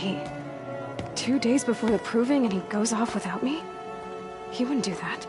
he? 2 days before the proving and he goes off without me? He wouldn't do that.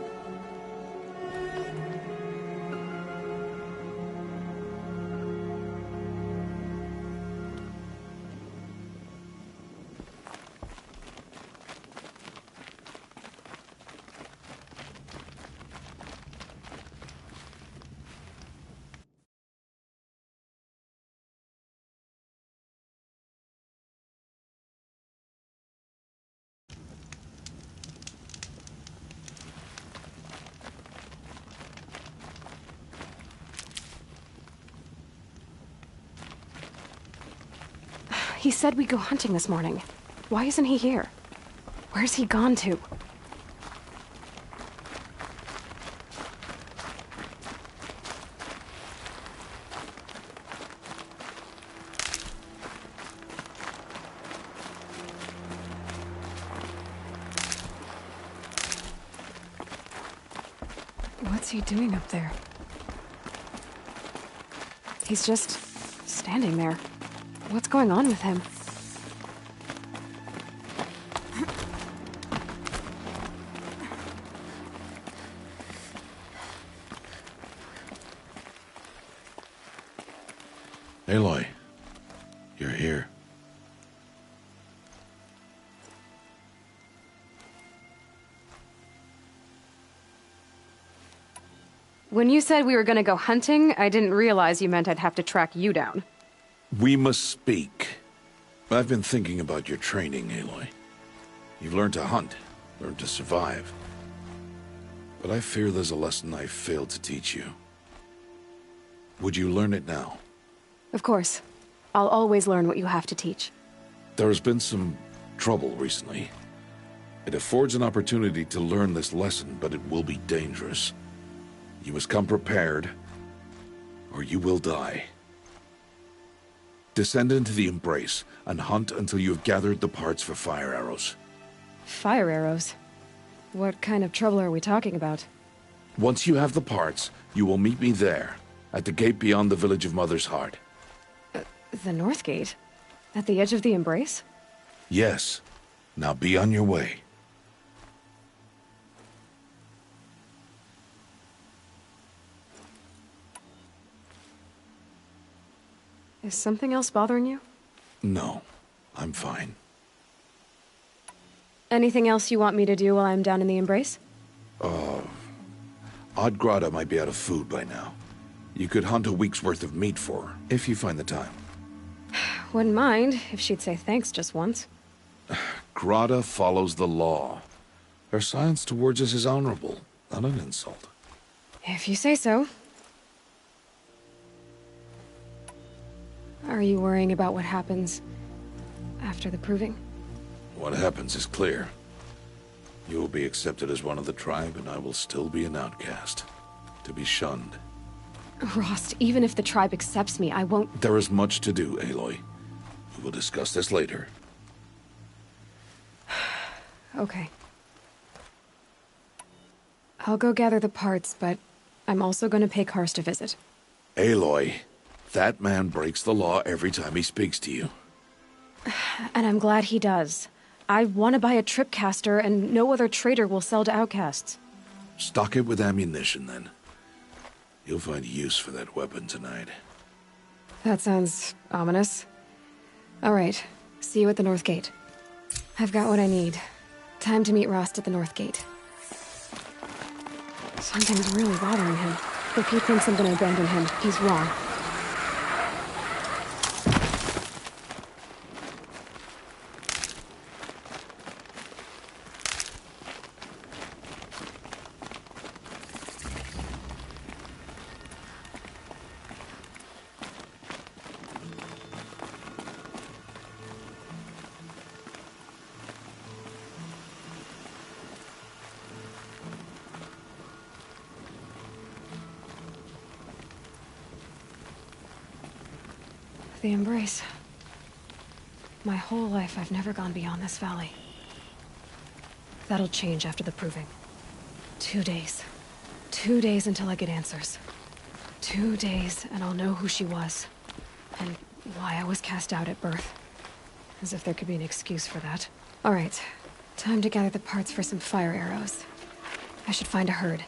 He said we'd go hunting this morning. Why isn't he here? Where's he gone to? What's he doing up there? He's just standing there. What's going on with him? Aloy, you're here. When you said we were gonna go hunting, I didn't realize you meant I'd have to track you down. We must speak. I've been thinking about your training, Aloy. You've learned to hunt, learned to survive. But I fear there's a lesson I failed to teach you. Would you learn it now? Of course. I'll always learn what you have to teach. There has been some trouble recently. It affords an opportunity to learn this lesson, but it will be dangerous. You must come prepared, or you will die. Descend into the Embrace and hunt until you have gathered the parts for fire arrows. Fire arrows? What kind of trouble are we talking about? Once you have the parts, you will meet me there, at the gate beyond the village of Mother's Heart. The North Gate? At the edge of the Embrace? Yes. Now be on your way. Is something else bothering you? No, I'm fine. Anything else you want me to do while I'm down in the Embrace? Odd Grata might be out of food by now. You could hunt a week's worth of meat for her, if you find the time. Wouldn't mind if she'd say thanks just once. Grata follows the law. Her silence towards us is honorable, not an insult. If you say so. Are you worrying about what happens after the proving? What happens is clear. You will be accepted as one of the tribe, and I will still be an outcast, to be shunned. Rost, even if the tribe accepts me, I won't... There is much to do, Aloy. We will discuss this later. Okay. I'll go gather the parts, but I'm also going to pay Karst a visit. Aloy, that man breaks the law every time he speaks to you. And I'm glad he does. I want to buy a tripcaster, and no other trader will sell to outcasts. Stock it with ammunition, then. You'll find use for that weapon tonight. That sounds ominous. All right, see you at the North Gate. I've got what I need. Time to meet Rost at the North Gate. Something's really bothering him. If he thinks I'm gonna abandon him, he's wrong. The Embrace. My whole life, I've never gone beyond this valley. That'll change after the proving. 2 days. 2 days until I get answers. 2 days, and I'll know who she was. And why I was cast out at birth. As if there could be an excuse for that. All right. Time to gather the parts for some fire arrows. I should find a herd.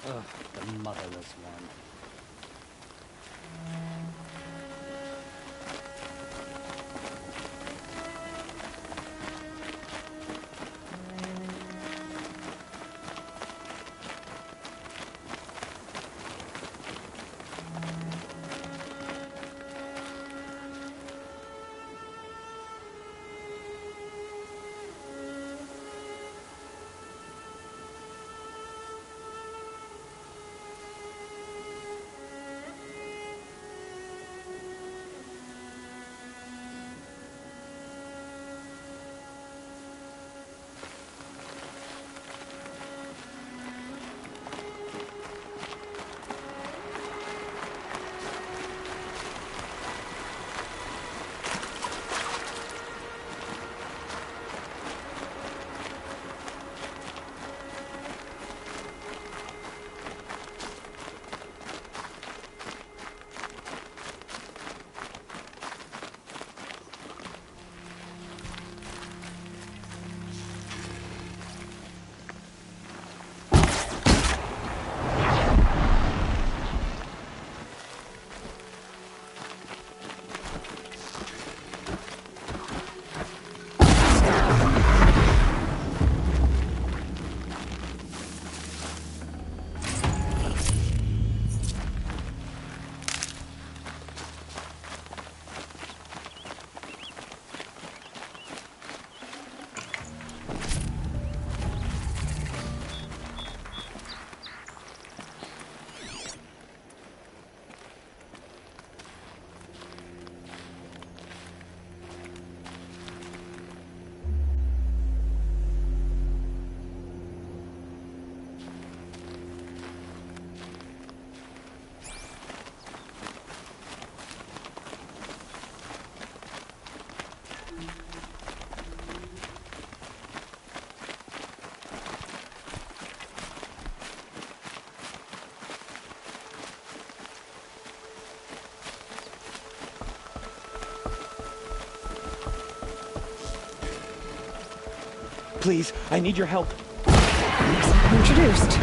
Ugh, the motherless one. Please, I need your help. Introduced.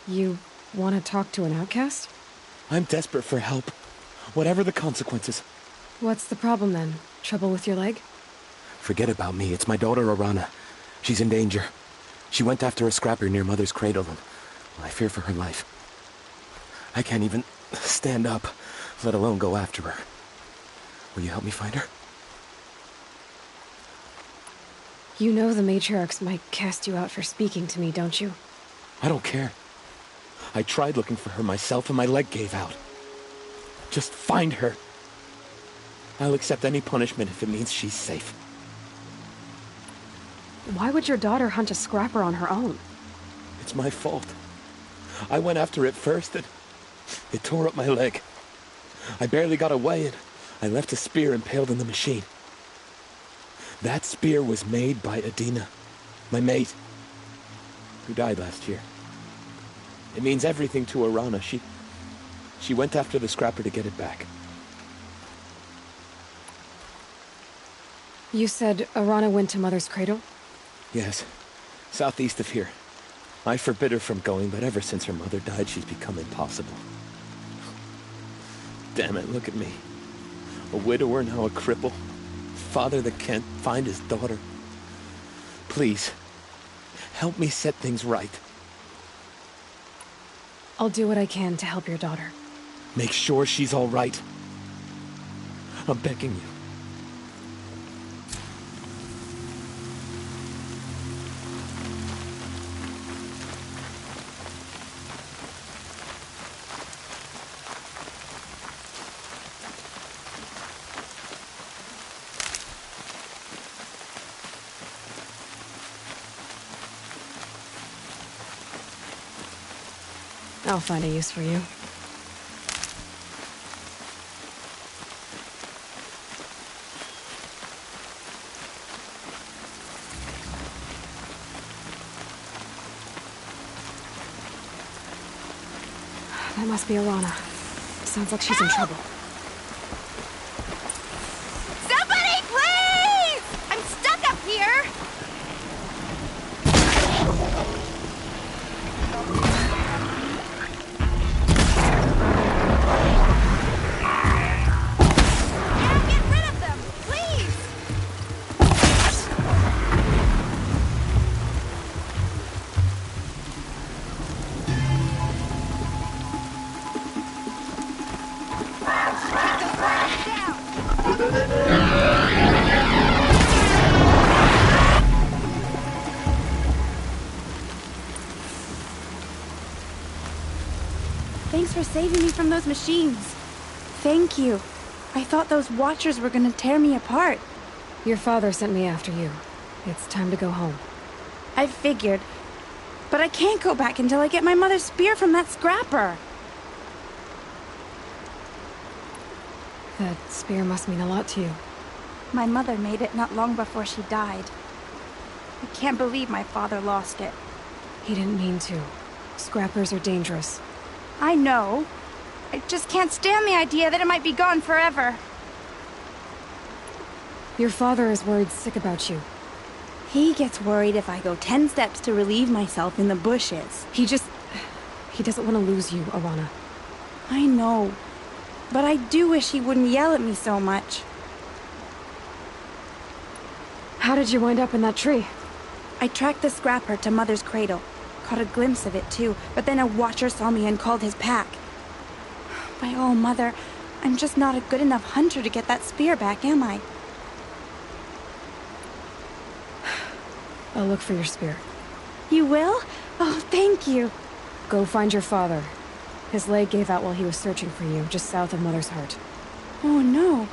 You want to talk to an outcast? I'm desperate for help. Whatever the consequences. What's the problem then? Trouble with your leg? Forget about me. It's my daughter, Arana. She's in danger. She went after a scrapper near Mother's cradle, and I fear for her life. I can't even stand up, let alone go after her. Will you help me find her? You know the matriarchs might cast you out for speaking to me, don't you? I don't care. I tried looking for her myself, and my leg gave out. Just find her. I'll accept any punishment if it means she's safe. Why would your daughter hunt a scrapper on her own? It's my fault. I went after it first, and it tore up my leg. I barely got away, and I left a spear impaled in the machine. That spear was made by Adina, my mate, who died last year. It means everything to Arana. She went after the scrapper to get it back. You said Arana went to Mother's cradle? Yes, southeast of here. I forbid her from going, but ever since her mother died, she's become impossible. Damn it, look at me. A widower, now a cripple. Father that can't find his daughter. Please, help me set things right. I'll do what I can to help your daughter. Make sure she's all right. I'm begging you. I'll find a use for you. That must be Alana. Sounds like she's in trouble. Somebody, please! I'm stuck up here! Get rid of them, please! Take those rats down! Thanks for saving me from those machines. Thank you. I thought those watchers were gonna tear me apart. Your father sent me after you. It's time to go home. I figured. But I can't go back until I get my mother's spear from that scrapper. That spear must mean a lot to you. My mother made it not long before she died. I can't believe my father lost it. He didn't mean to. Scrappers are dangerous. I know. I just can't stand the idea that it might be gone forever. Your father is worried sick about you. He gets worried if I go 10 steps to relieve myself in the bushes. He doesn't want to lose you, Alana. I know. But I do wish he wouldn't yell at me so much. How did you wind up in that tree? I tracked the scrapper to Mother's cradle. Caught a glimpse of it too, but then a watcher saw me and called his pack. By all, Mother, I'm just not a good enough hunter to get that spear back, am I? I'll look for your spear. You will? Oh, thank you. Go find your father. His leg gave out while he was searching for you, just south of Mother's Heart. Oh, no.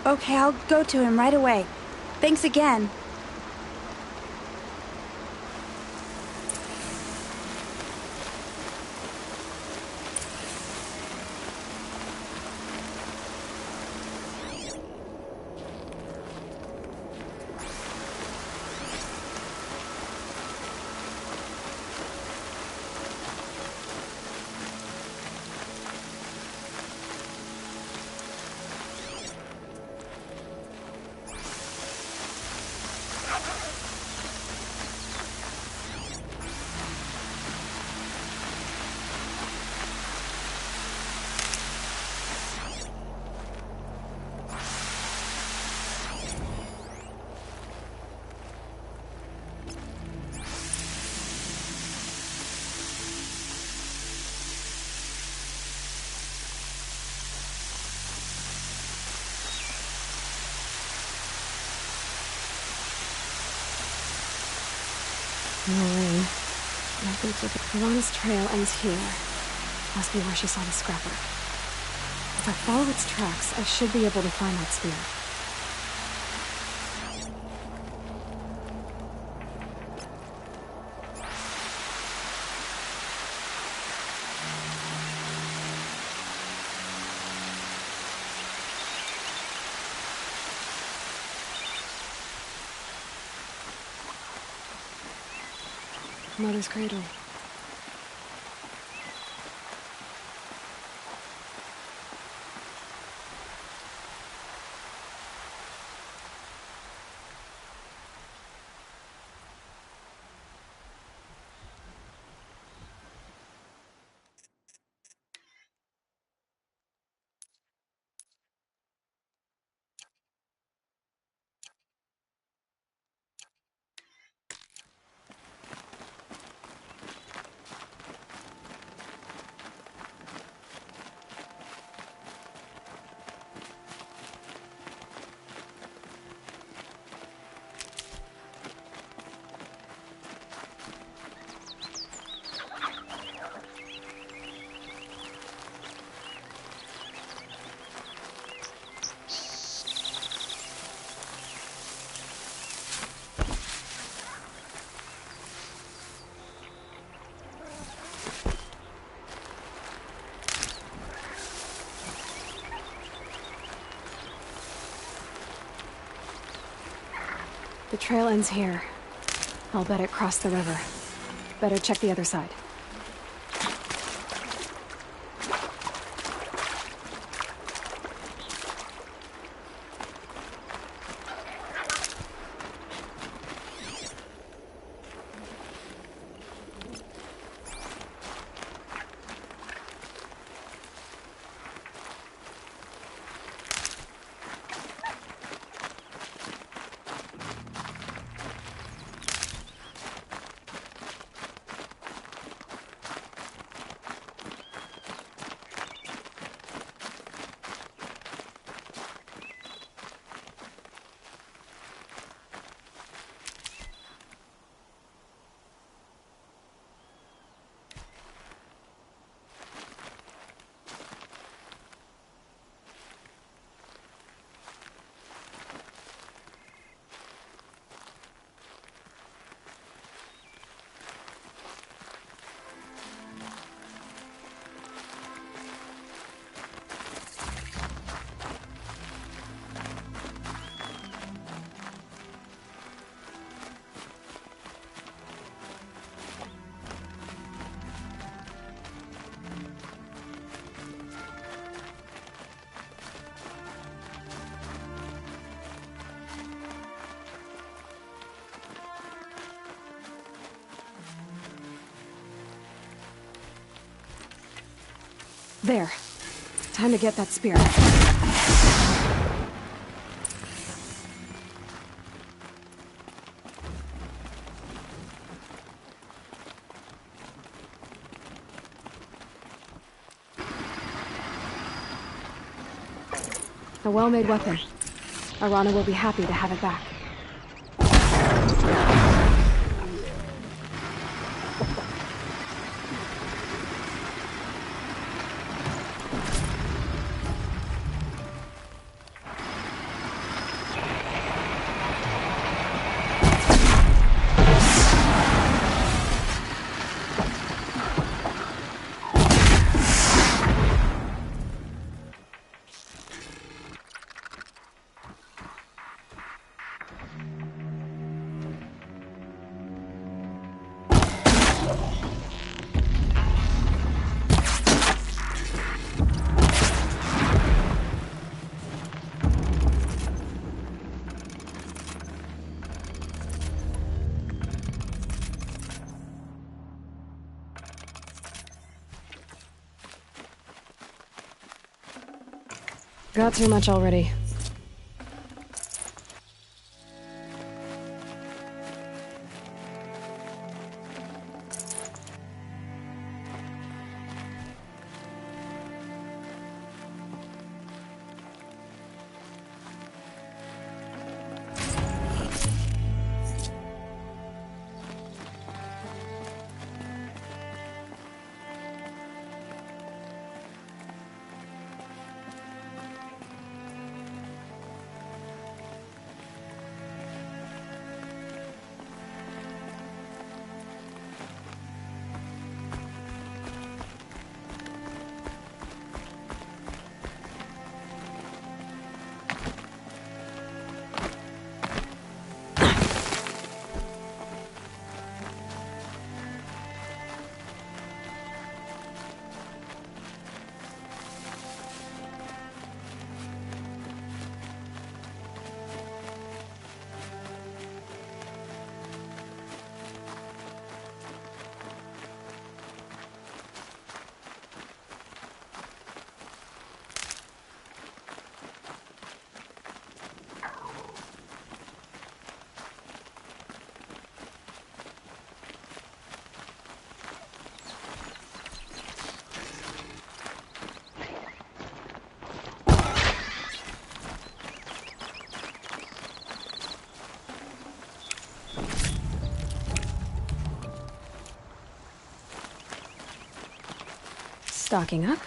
Okay, I'll go to him right away. Thanks again. No rain. My boots are... Alana's trail ends here. Must be where she saw the scrapper. If I follow its tracks, I should be able to find that spear. Mother's cradle. The trail ends here. I'll bet it crossed the river. Better check the other side. There. Time to get that spear. A well-made weapon. Arana will be happy to have it back. Got too much already. Stocking up.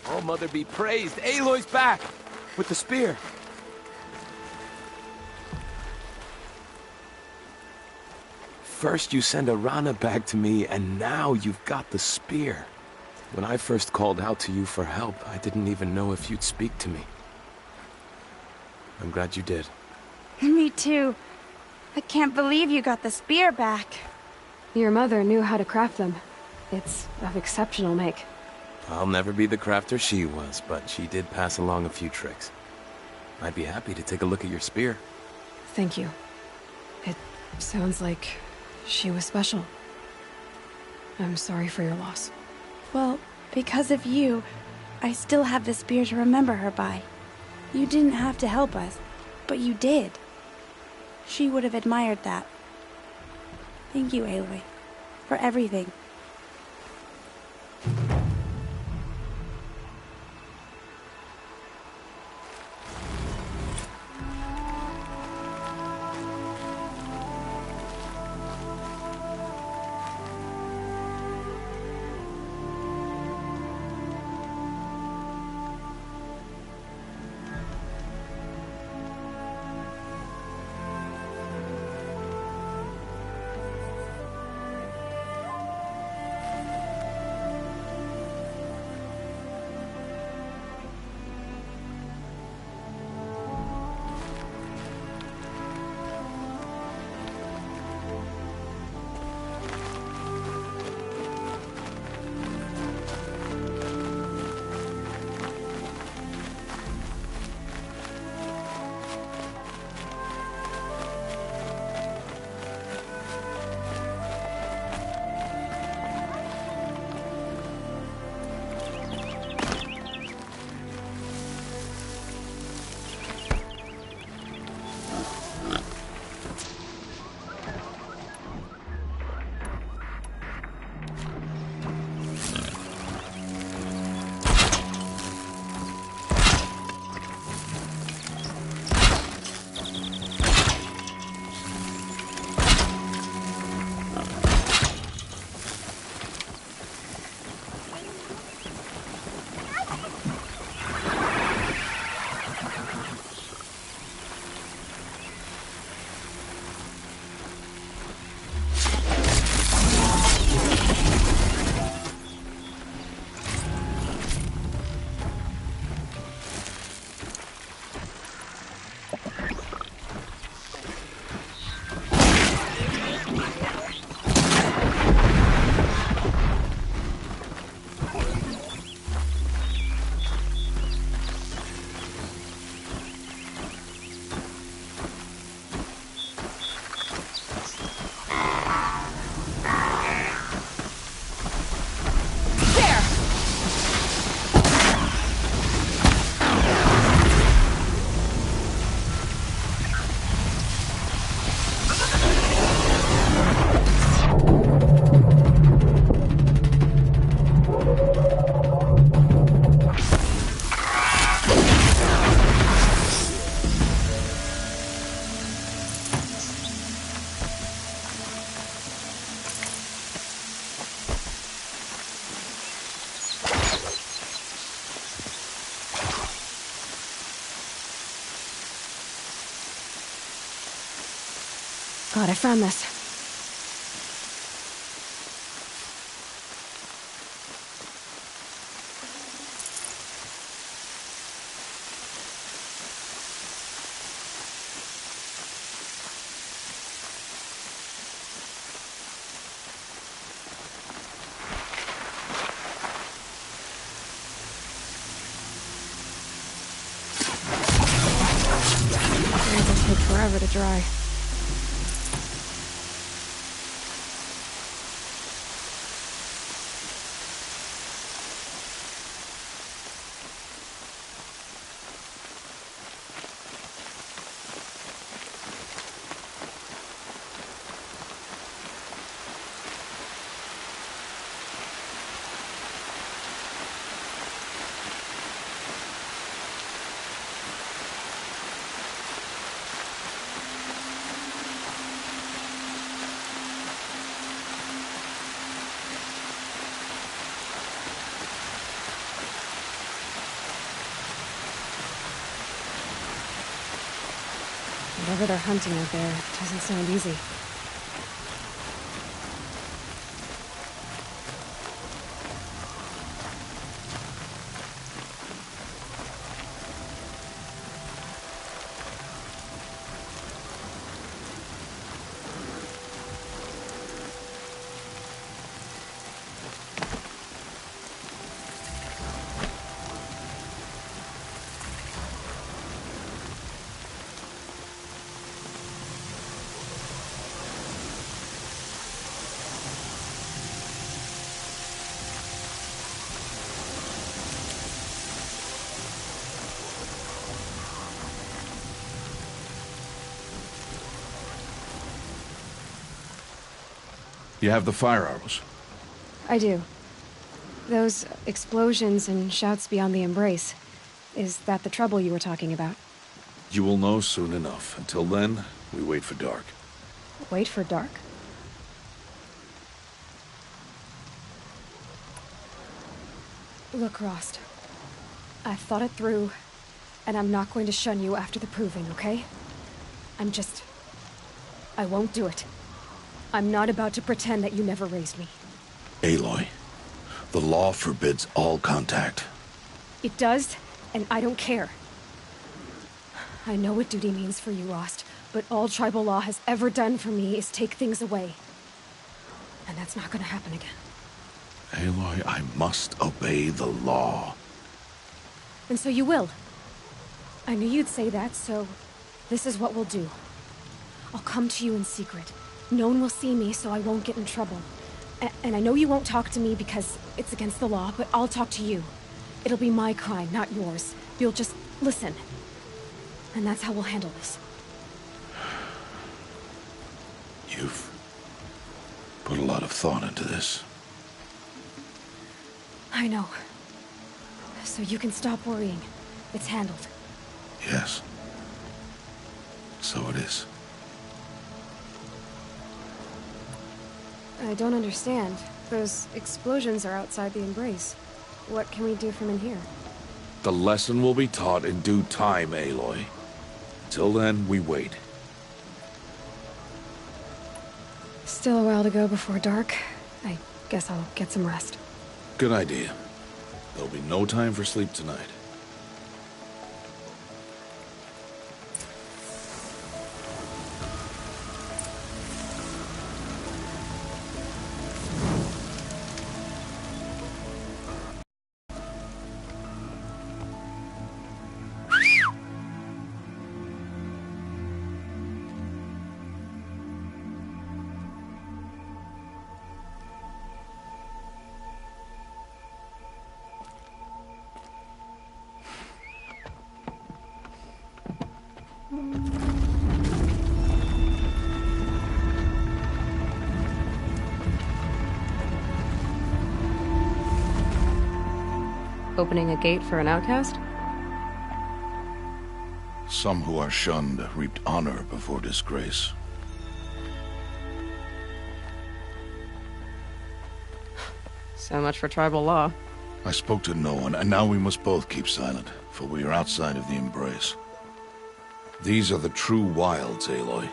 Oh, Mother be praised. Aloy's back with the spear. First you send Arana back to me, and now you've got the spear. When I first called out to you for help, I didn't even know if you'd speak to me. I'm glad you did. Me too. I can't believe you got the spear back. Your mother knew how to craft them. It's of exceptional make. I'll never be the crafter she was, but she did pass along a few tricks. I'd be happy to take a look at your spear. Thank you. It sounds like she was special. I'm sorry for your loss. Well, because of you, I still have the spear to remember her by. You didn't have to help us, but you did. She would have admired that. Thank you, Aloy, for everything. God, I found this. It'll take forever to dry. Whatever they're hunting out there doesn't sound easy. You have the fire arrows. I do. Those explosions and shouts beyond the embrace. Is that the trouble you were talking about? You will know soon enough. Until then, we wait for dark. Wait for dark? Look, Rost. I've thought it through, and I'm not going to shun you after the proving, okay? I won't do it. I'm not about to pretend that you never raised me. Aloy, the law forbids all contact. It does, and I don't care. I know what duty means for you, Rost, but all tribal law has ever done for me is take things away. And that's not gonna happen again. Aloy, I must obey the law. And so you will. I knew you'd say that, so this is what we'll do. I'll come to you in secret. No one will see me, so I won't get in trouble. And I know you won't talk to me because it's against the law, but I'll talk to you. It'll be my crime, not yours. You'll just listen. And that's how we'll handle this. You've put a lot of thought into this. I know. So you can stop worrying. It's handled. Yes. So it is. I don't understand. Those explosions are outside the embrace. What can we do from in here? The lesson will be taught in due time, Aloy. Till then, we wait. Still a while to go before dark. I guess I'll get some rest. Good idea. There'll be no time for sleep tonight. Opening a gate for an outcast? Some who are shunned reaped honor before disgrace. So much for tribal law. I spoke to no one, and now we must both keep silent, for we are outside of the embrace. These are the true wilds, Aloy,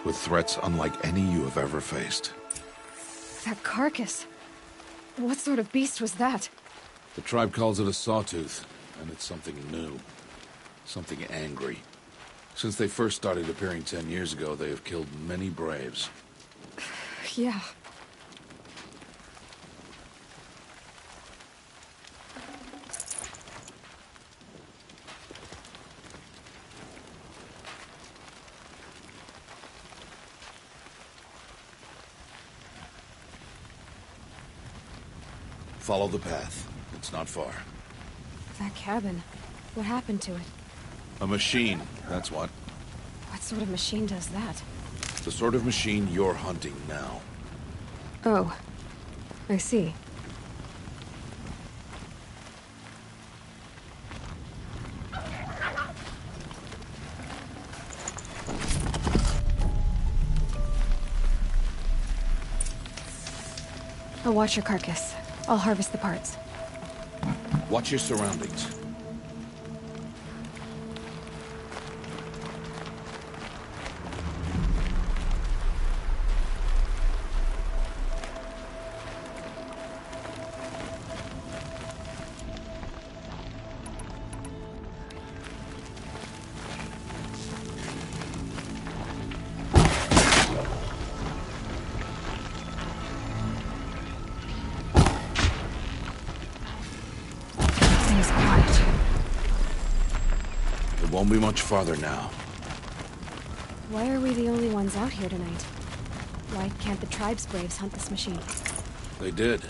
with threats unlike any you have ever faced. That carcass. What sort of beast was that? The tribe calls it a sawtooth, and it's something new. Something angry. Since they first started appearing 10 years ago, they have killed many braves. Yeah. Follow the path. It's not far. That cabin. What happened to it? A machine, that's what. What sort of machine does that? The sort of machine you're hunting now. Oh. I see. I'll watch your carcass. I'll harvest the parts. Watch your surroundings. Quiet. It won't be much farther now. Why are we the only ones out here tonight? Why can't the tribe's braves hunt this machine? They did.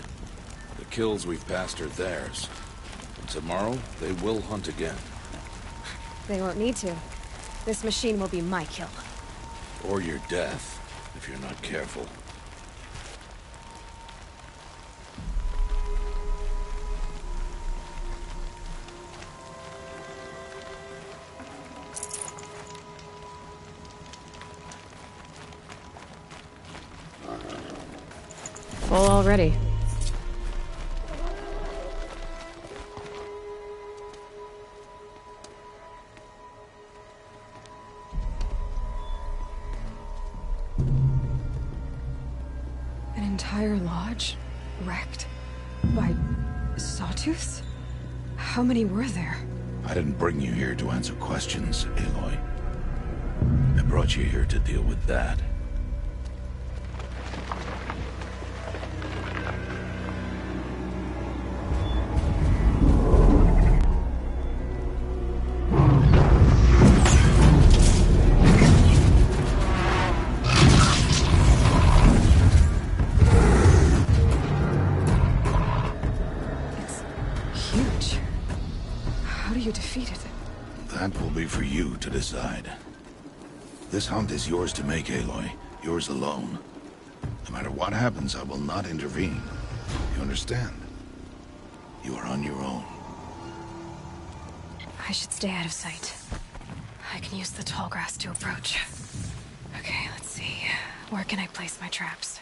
The kills we've passed are theirs. And tomorrow, they will hunt again. They won't need to. This machine will be my kill. Or your death, if you're not careful. Full already. An entire lodge wrecked by sawtooths? How many were there? I didn't bring you here to answer questions, Aloy. I brought you here to deal with that. That will be for you to decide. This hunt is yours to make, Aloy. Yours alone. No matter what happens, I will not intervene. You understand? You are on your own. I should stay out of sight. I can use the tall grass to approach. Okay, let's see. Where can I place my traps?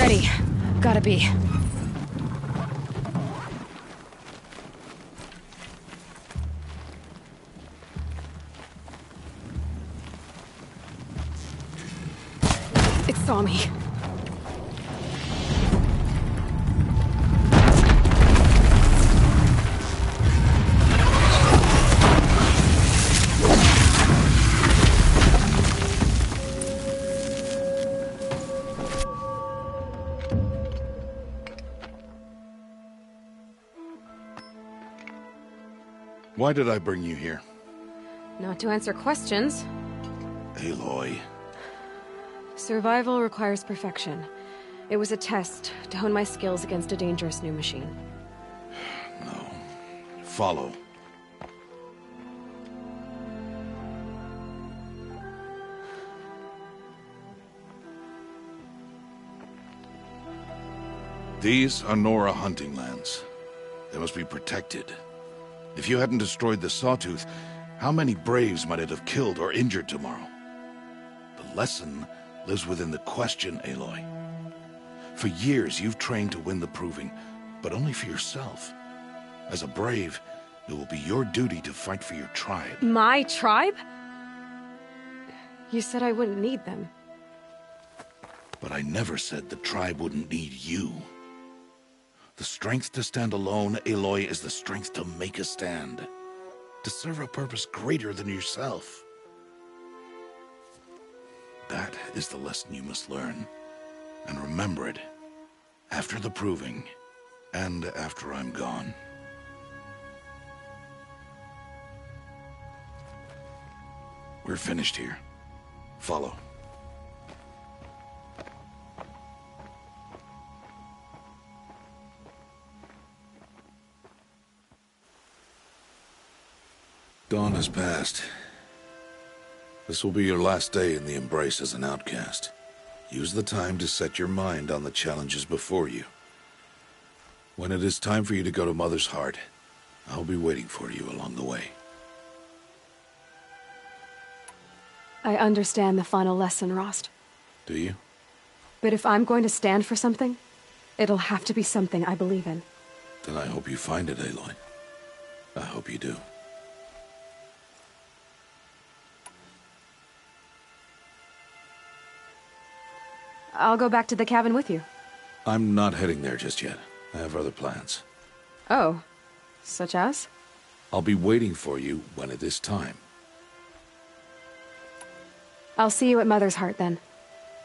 Ready. Gotta be. It saw me. Why did I bring you here? Not to answer questions. Aloy. Survival requires perfection. It was a test to hone my skills against a dangerous new machine. No. Follow. These are Nora hunting lands. They must be protected. If you hadn't destroyed the Sawtooth, how many Braves might it have killed or injured tomorrow? The lesson lives within the question, Aloy. For years, you've trained to win the Proving, but only for yourself. As a Brave, it will be your duty to fight for your tribe. My tribe? You said I wouldn't need them. But I never said the tribe wouldn't need you. The strength to stand alone, Aloy, is the strength to make a stand. To serve a purpose greater than yourself. That is the lesson you must learn. And remember it. After the Proving. And after I'm gone. We're finished here. Follow. Dawn has passed. This will be your last day in the Embrace as an outcast. Use the time to set your mind on the challenges before you. When it is time for you to go to Mother's Heart, I'll be waiting for you along the way. I understand the final lesson, Rost. Do you? But if I'm going to stand for something, it'll have to be something I believe in. Then I hope you find it, Aloy. I hope you do. I'll go back to the cabin with you. I'm not heading there just yet. I have other plans. Oh, such as? I'll be waiting for you when it is time. I'll see you at Mother's Heart then.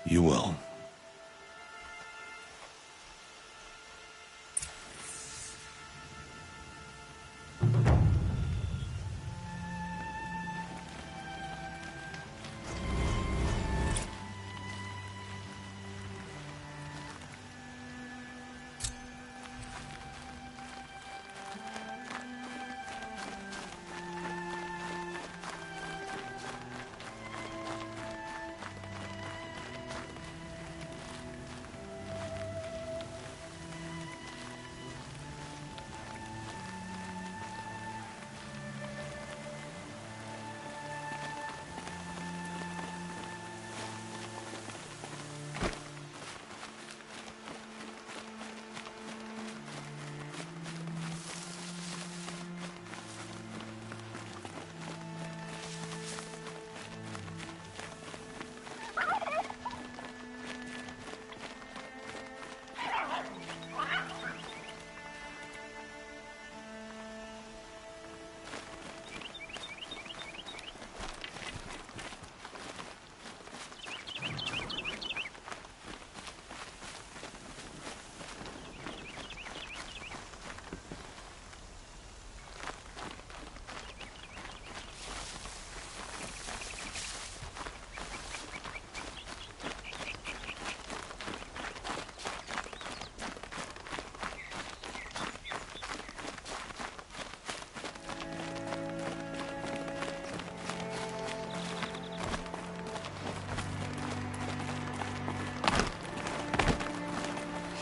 You will.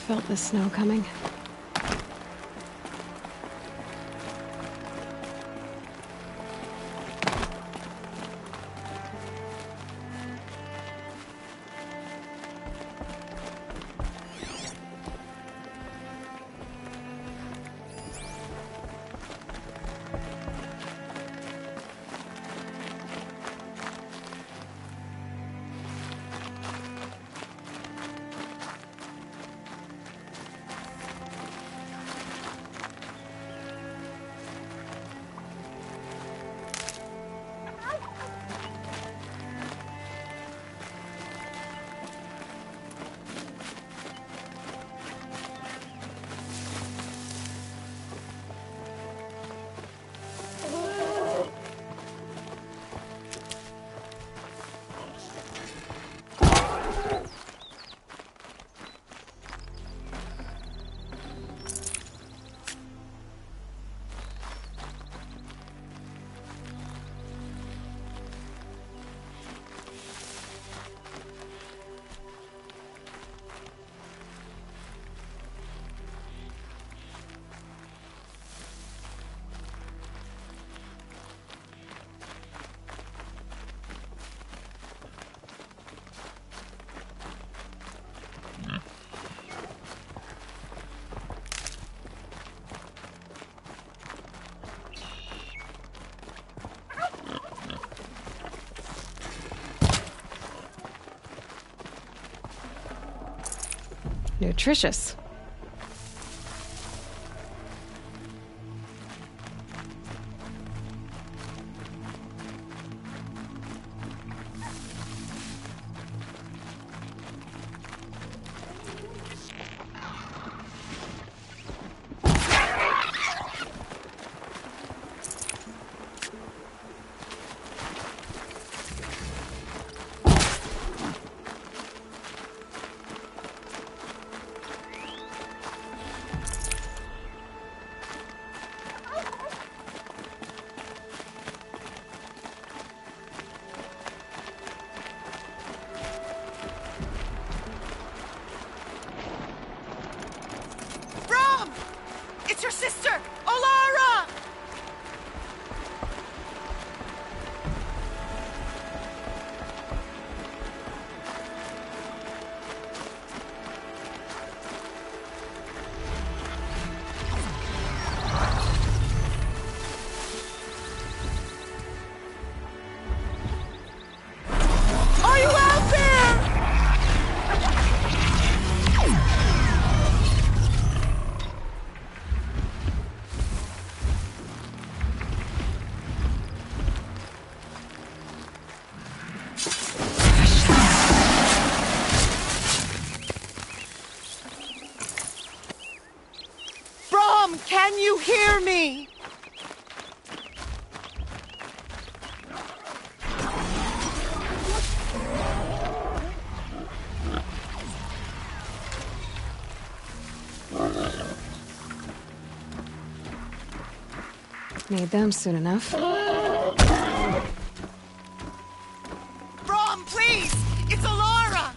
Felt the snow coming. Nutritious. your sister! Olara! Are you out there? Brom, can you hear me? Need them soon enough. Brom, please! It's Alara!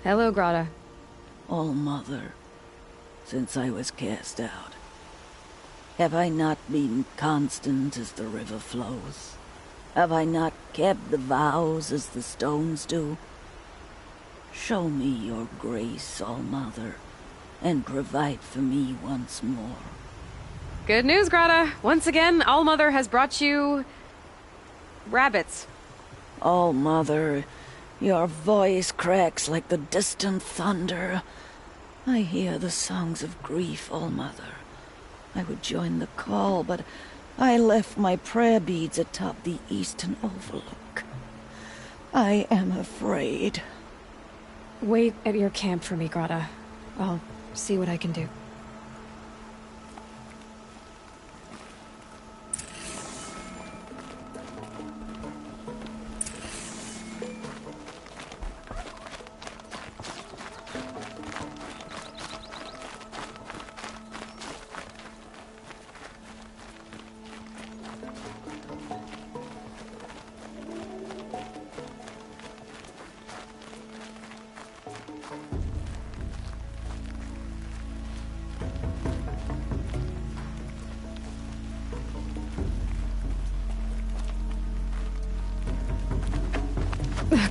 Hello, Grata. All-Mother, since I was cast out, have I not been constant as the river flows? Have I not kept the vows as the stones do? Show me your grace, All-Mother, and provide for me once more. Good news, Grata. Once again, All-Mother has brought you... rabbits. All-Mother, your voice cracks like the distant thunder. I hear the songs of grief, All-Mother. I would join the call, but I left my prayer beads atop the eastern overlook. I am afraid. Wait at your camp for me, Grata. I'll see what I can do.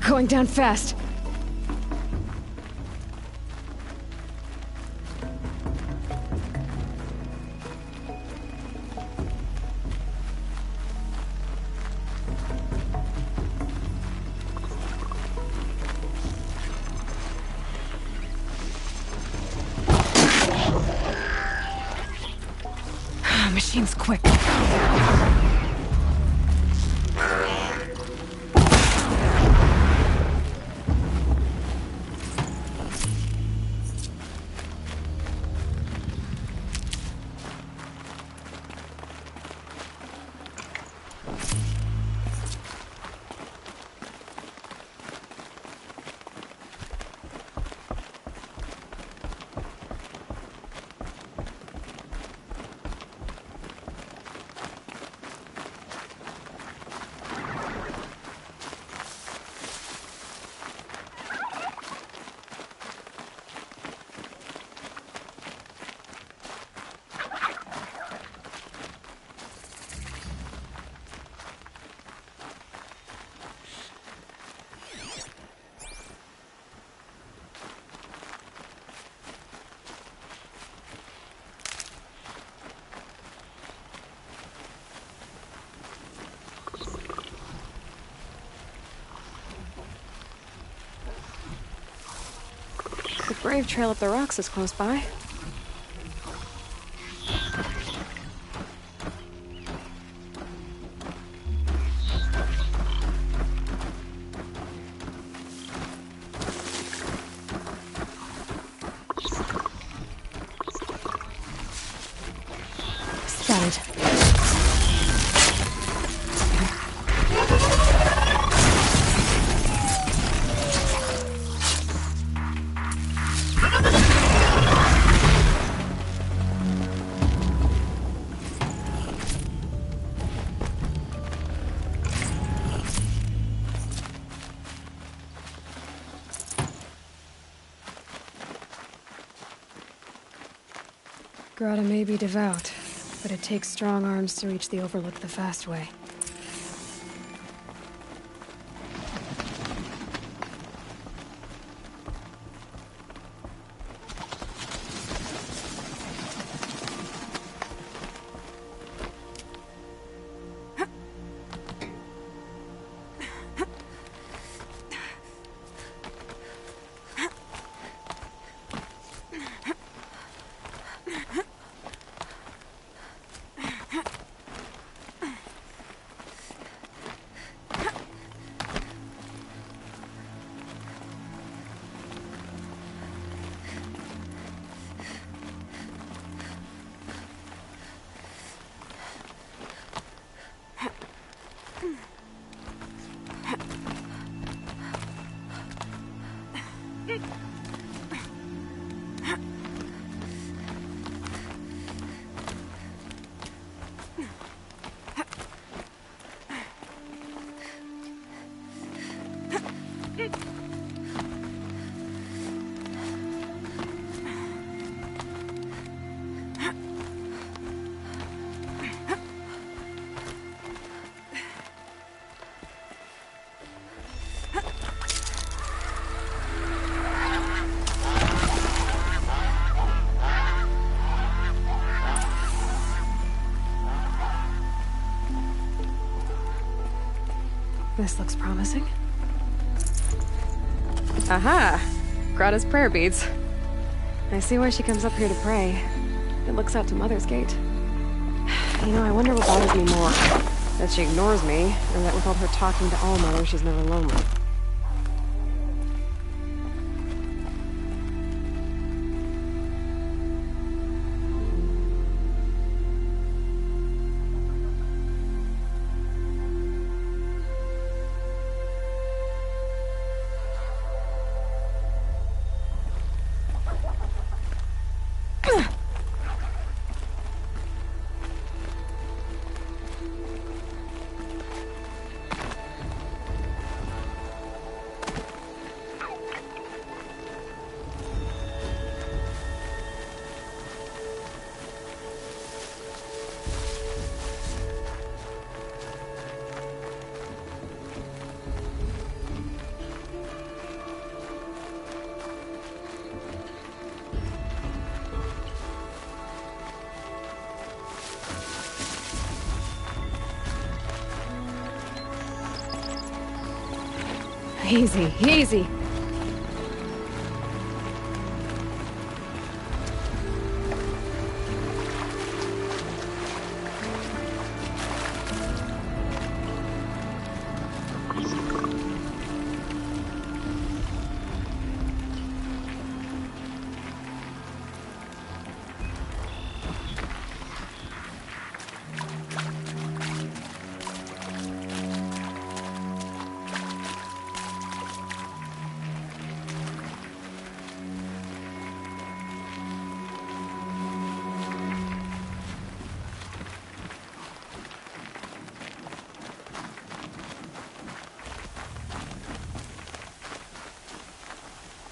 Going down fast. Machine's quick. The brave trail up the rocks is close by. got it. Grata may be devout, but it takes strong arms to reach the Overlook the fast way. This looks promising. Aha! Grata's prayer beads. I see why she comes up here to pray. It looks out to Mother's Gate. You know, I wonder what bothers me more. That she ignores me, or that with all her talking to All Mother, she's never lonely. Easy, easy.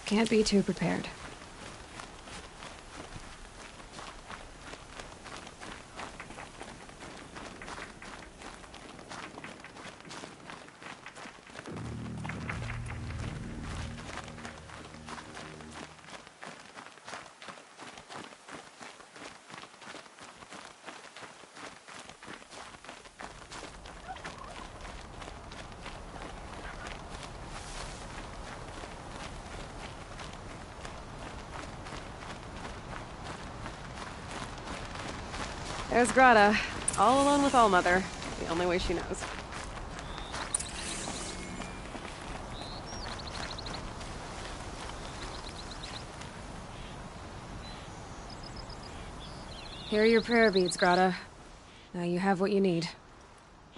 Can't be too prepared. There's Grata, all alone with All Mother, the only way she knows. Here are your prayer beads, Grata. Now you have what you need.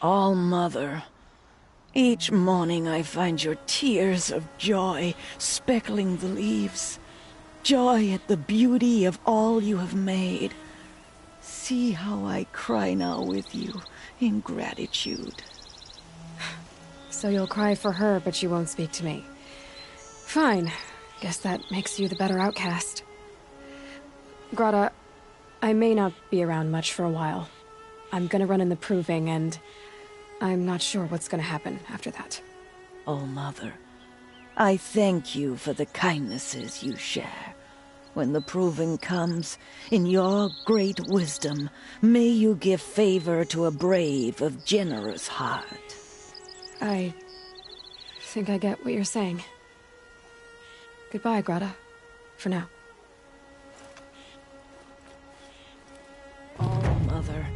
All Mother, each morning I find your tears of joy speckling the leaves. Joy at the beauty of all you have made. See how I cry now with you in gratitude. So you'll cry for her, but you won't speak to me. Fine. Guess that makes you the better outcast. Grata, I may not be around much for a while. I'm gonna run in the proving, and I'm not sure what's gonna happen after that. Oh, Mother, I thank you for the kindnesses you share. When the proving comes, in your great wisdom, may you give favor to a brave of generous heart. I think I get what you're saying. Goodbye, Grata. For now. Oh, Mother,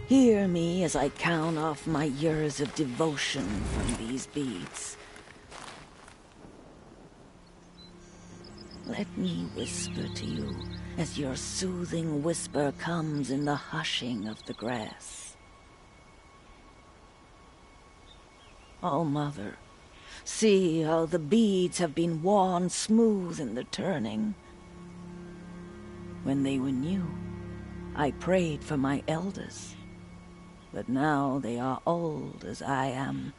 hear me as I count off my years of devotion from these beads. Let me whisper to you as your soothing whisper comes in the hushing of the grass. Oh, Mother, see how the beads have been worn smooth in the turning. When they were new, I prayed for my elders. But now they are old as I am.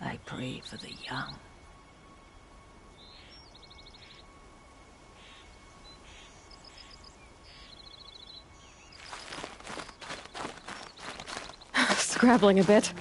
I pray for the young. Scrabbling a bit.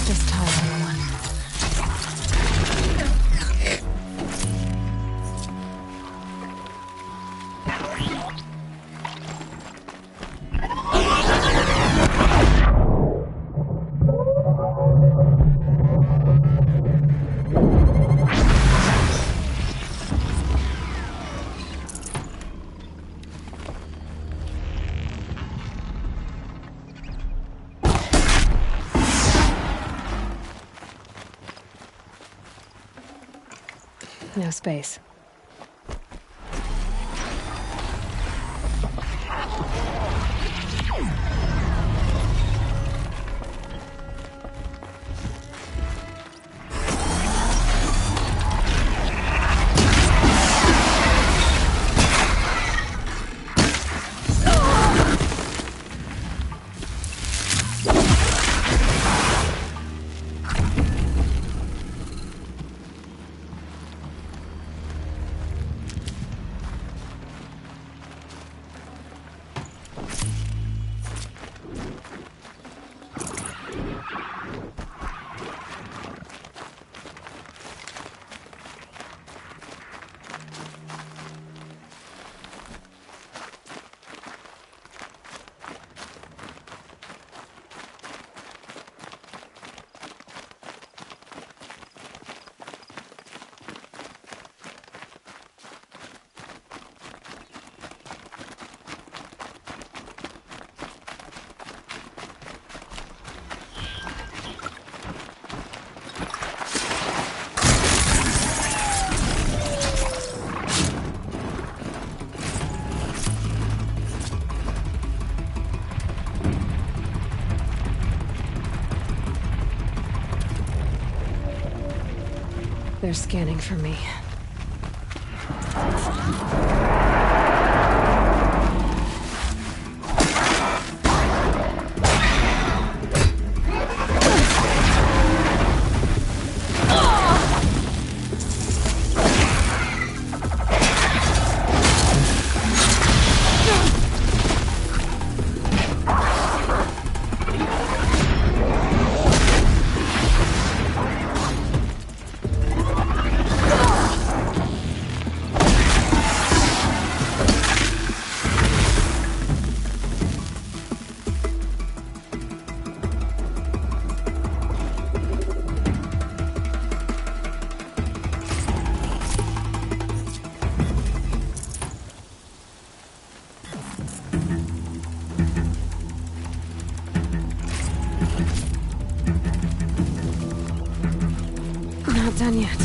This time, everyone. No space. They're scanning for me. Not done yet.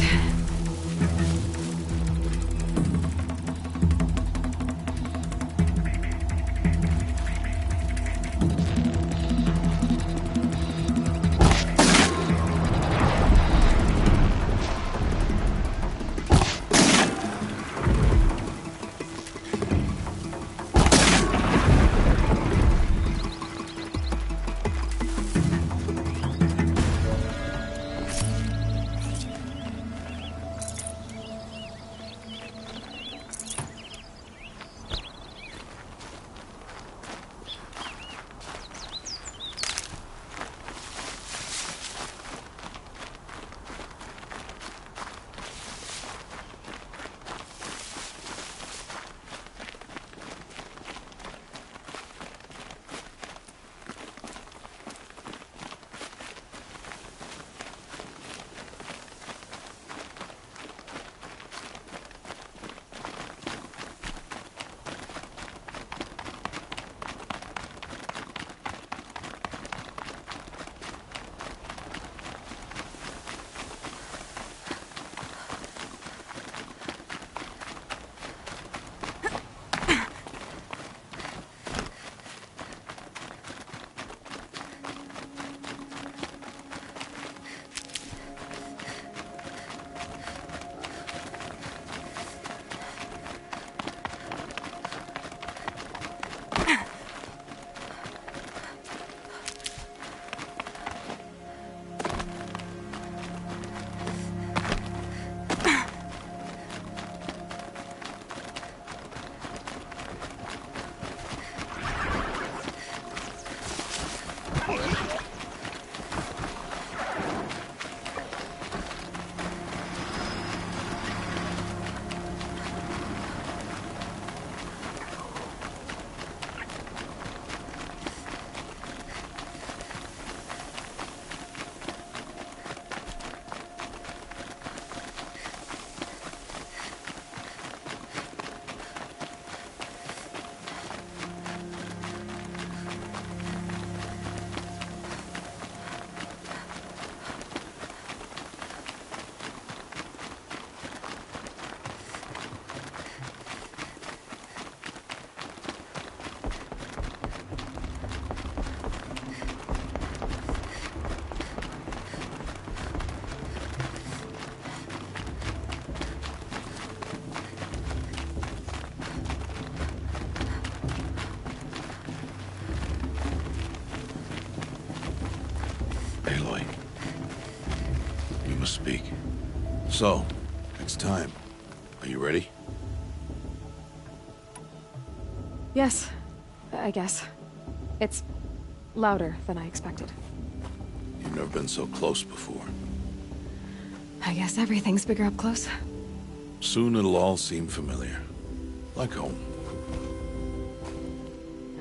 Aloy, you must speak. So, it's time. Are you ready? Yes, I guess. It's louder than I expected. You've never been so close before. I guess everything's bigger up close. Soon it'll all seem familiar. Like home.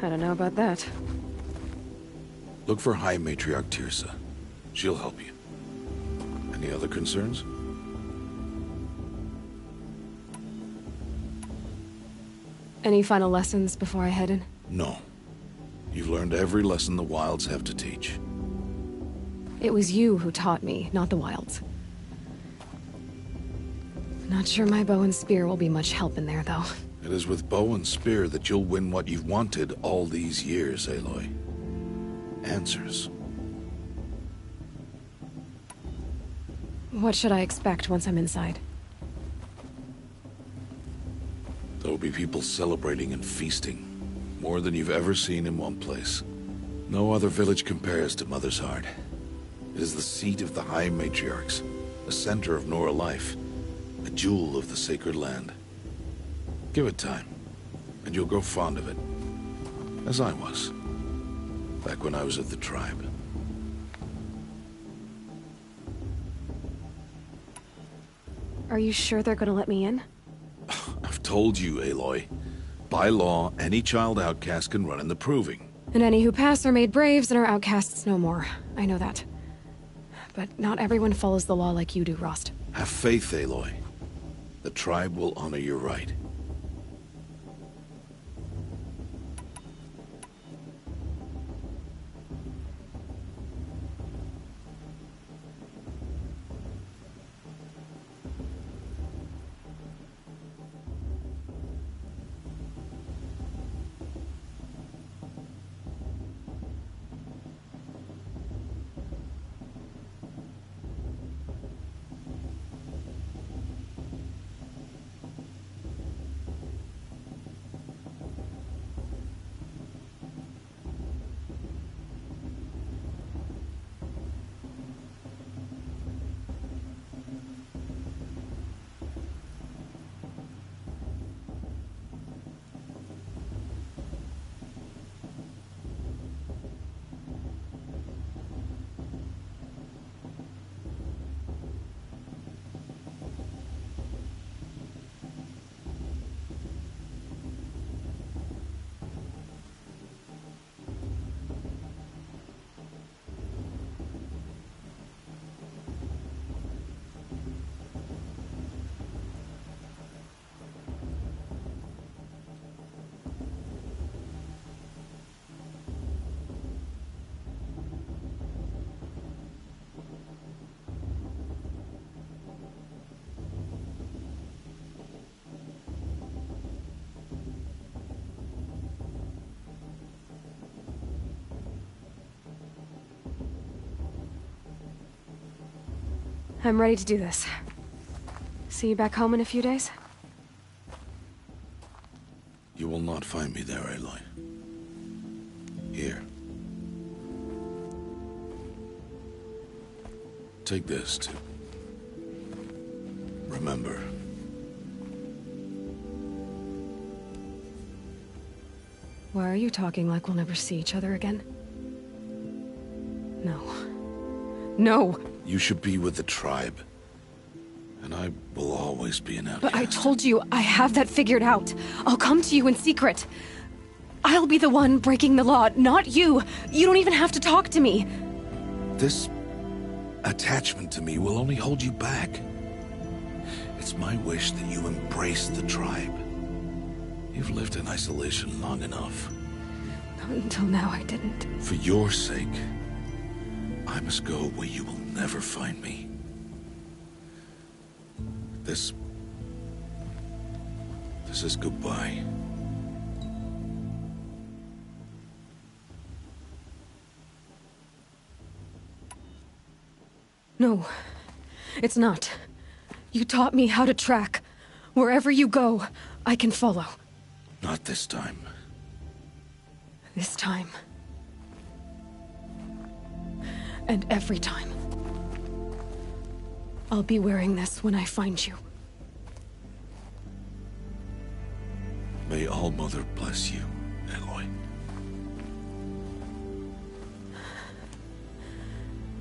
I don't know about that. Look for High Matriarch Tirsa. She'll help you. Any other concerns? Any final lessons before I head in? No. You've learned every lesson the Wilds have to teach. It was you who taught me, not the Wilds. Not sure my bow and spear will be much help in there, though. It is with bow and spear that you'll win what you've wanted all these years, Aloy. Answers. What should I expect once I'm inside? There will be people celebrating and feasting. More than you've ever seen in one place. No other village compares to Mother's Heart. It is the seat of the High Matriarchs, a center of Nora life, a jewel of the sacred land. Give it time, and you'll grow fond of it. As I was, back when I was of the tribe. Are you sure they're gonna let me in? I've told you, Aloy. By law, any child outcast can run in the proving. And any who pass are made braves and are outcasts no more. I know that. But not everyone follows the law like you do, Rost. Have faith, Aloy. The tribe will honor your right. I'm ready to do this. See you back home in a few days? You will not find me there, Aloy. Here. Take this, too. Remember. Why are you talking like we'll never see each other again? No. No! You should be with the tribe. And I will always be an outcast. But I told you, I have that figured out. I'll come to you in secret. I'll be the one breaking the law, not you. You don't even have to talk to me. This attachment to me will only hold you back. It's my wish that you embrace the tribe. You've lived in isolation long enough. Not until now, I didn't. For your sake, I must go where you will never find me. This is goodbye. No, it's not. You taught me how to track. Wherever you go, I can follow. Not this time. This time. And every time. I'll be wearing this when I find you. May All-Mother bless you, Aloy.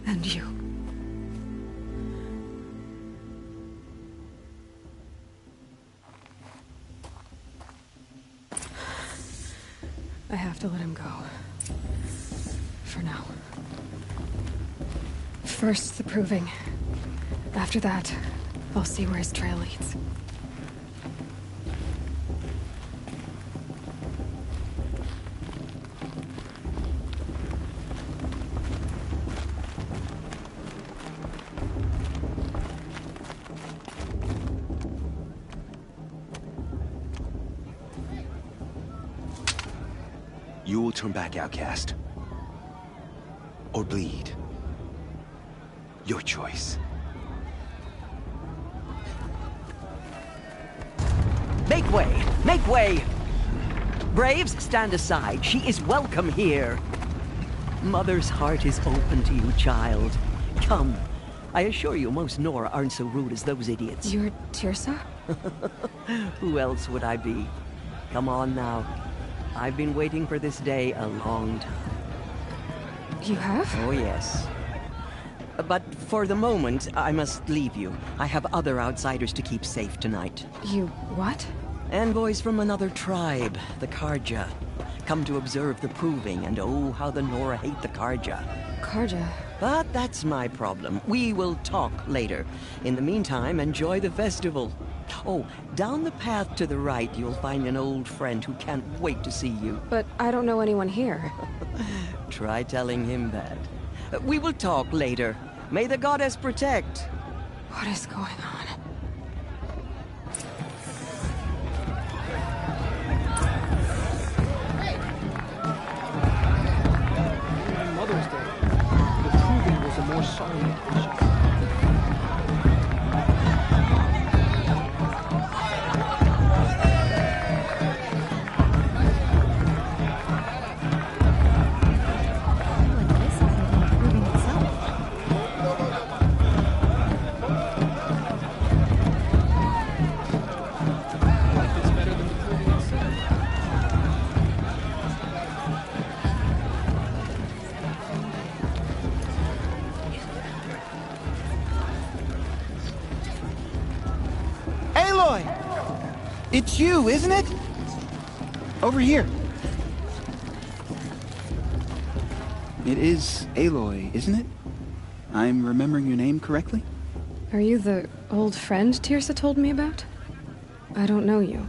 And you. I have to let him go. For now. First, the proving. After that, I'll see where his trail leads. You will turn back, outcast. Or bleed. Your choice. Make way! Make way! Braves, stand aside. She is welcome here. Mother's heart is open to you, child. Come. I assure you, most Nora aren't so rude as those idiots. You're Tirsa? Who else would I be? Come on now. I've been waiting for this day a long time. You have? Oh, yes. But for the moment, I must leave you. I have other outsiders to keep safe tonight. You what? Envoys from another tribe, the Karja. Come to observe the proving, and oh, how the Nora hate the Karja. Karja? But that's my problem. We will talk later. In the meantime, enjoy the festival. Oh, down the path to the right, you'll find an old friend who can't wait to see you. But I don't know anyone here. Try telling him that. We will talk later. May the goddess protect. What is going on? On Mother's Day, the proving was a more solemn occasion. It's you, isn't it? Over here. It is Aloy, isn't it? I'm remembering your name correctly? Are you the old friend Tirsa told me about? I don't know you.